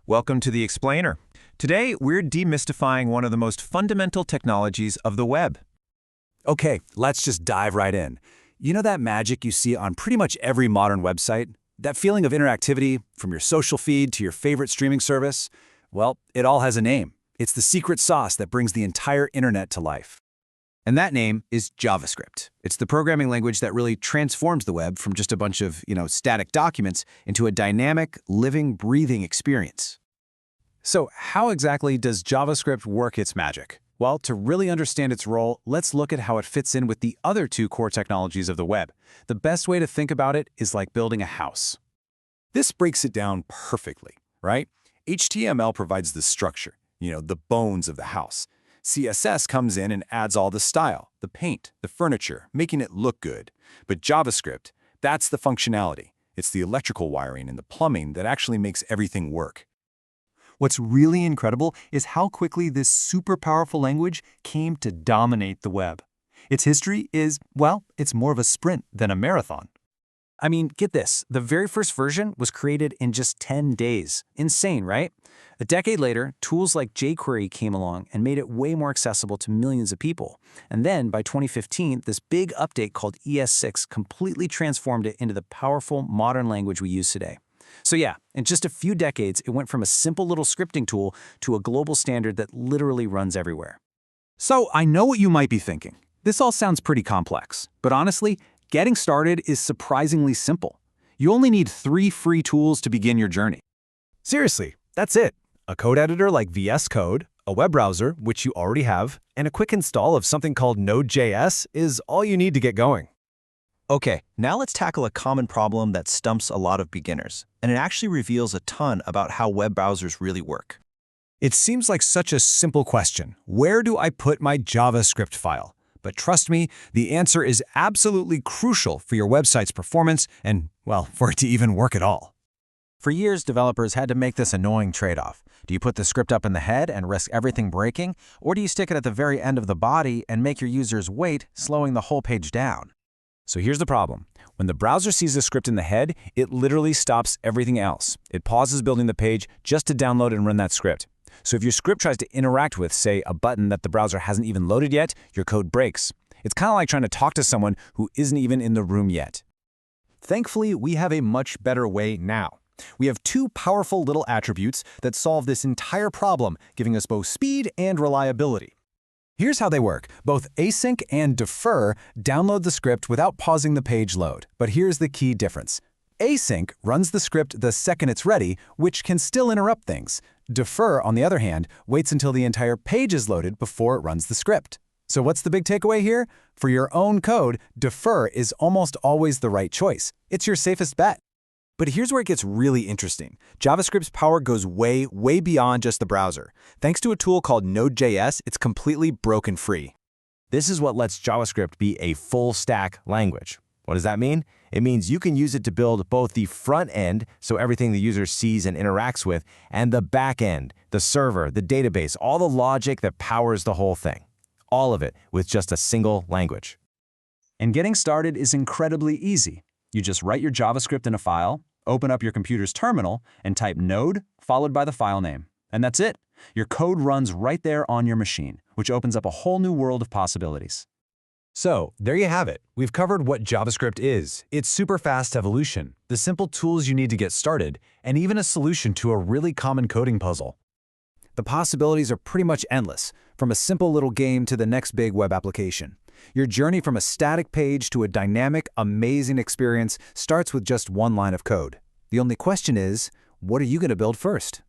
Welcome to the Explainer. Today, we're demystifying one of the most fundamental technologies of the web. Okay, let's just dive right in. You know that magic you see on pretty much every modern website? That feeling of interactivity from your social feed to your favorite streaming service? Well, it all has a name. It's the secret sauce that brings the entire internet to life. And that name is JavaScript. It's the programming language that really transforms the web from just a bunch of, static documents into a dynamic, living, breathing experience. So how exactly does JavaScript work its magic? Well, to really understand its role, let's look at how it fits in with the other two core technologies of the web. The best way to think about it is like building a house. This breaks it down perfectly, right? HTML provides the structure, the bones of the house. CSS comes in and adds all the style, the paint, the furniture, making it look good. But JavaScript, that's the functionality. It's the electrical wiring and the plumbing that actually makes everything work. What's really incredible is how quickly this super powerful language came to dominate the web. Its history is, well, it's more of a sprint than a marathon. I mean, get this, the very first version was created in just 10 days. Insane, right? A decade later, tools like jQuery came along and made it way more accessible to millions of people. And then, by 2015, this big update called ES6 completely transformed it into the powerful modern language we use today. So yeah, in just a few decades, it went from a simple little scripting tool to a global standard that literally runs everywhere. So I know what you might be thinking. This all sounds pretty complex, but honestly, getting started is surprisingly simple. You only need 3 free tools to begin your journey. Seriously, that's it. A code editor like VS Code, a web browser, which you already have, and a quick install of something called Node.js is all you need to get going. Okay, now let's tackle a common problem that stumps a lot of beginners, and it actually reveals a ton about how web browsers really work. It seems like such a simple question. Where do I put my JavaScript file? But trust me, the answer is absolutely crucial for your website's performance and, well, for it to even work at all. For years, developers had to make this annoying trade-off. Do you put the script up in the head and risk everything breaking, or do you stick it at the very end of the body and make your users wait, slowing the whole page down? So here's the problem. When the browser sees the script in the head, it literally stops everything else. It pauses building the page just to download and run that script. So if your script tries to interact with, say, a button that the browser hasn't even loaded yet, your code breaks. It's kind of like trying to talk to someone who isn't even in the room yet. Thankfully, we have a much better way now. We have 2 powerful little attributes that solve this entire problem, giving us both speed and reliability. Here's how they work. Both async and defer download the script without pausing the page load. But here's the key difference. Async runs the script the second it's ready, which can still interrupt things. Defer, on the other hand, waits until the entire page is loaded before it runs the script. So what's the big takeaway here? For your own code, defer is almost always the right choice. It's your safest bet. But here's where it gets really interesting. JavaScript's power goes way, way beyond just the browser. Thanks to a tool called Node.js, it's completely broken free. This is what lets JavaScript be a full-stack language. What does that mean? It means you can use it to build both the front end, so everything the user sees and interacts with, and the back end, the server, the database, all the logic that powers the whole thing. All of it with just a single language. And getting started is incredibly easy. You just write your JavaScript in a file, open up your computer's terminal, and type node followed by the file name. And that's it. Your code runs right there on your machine, which opens up a whole new world of possibilities. So, there you have it. We've covered what JavaScript is, its super fast evolution, the simple tools you need to get started, and even a solution to a really common coding puzzle. The possibilities are pretty much endless, from a simple little game to the next big web application. Your journey from a static page to a dynamic, amazing experience starts with just one line of code. The only question is, what are you going to build first?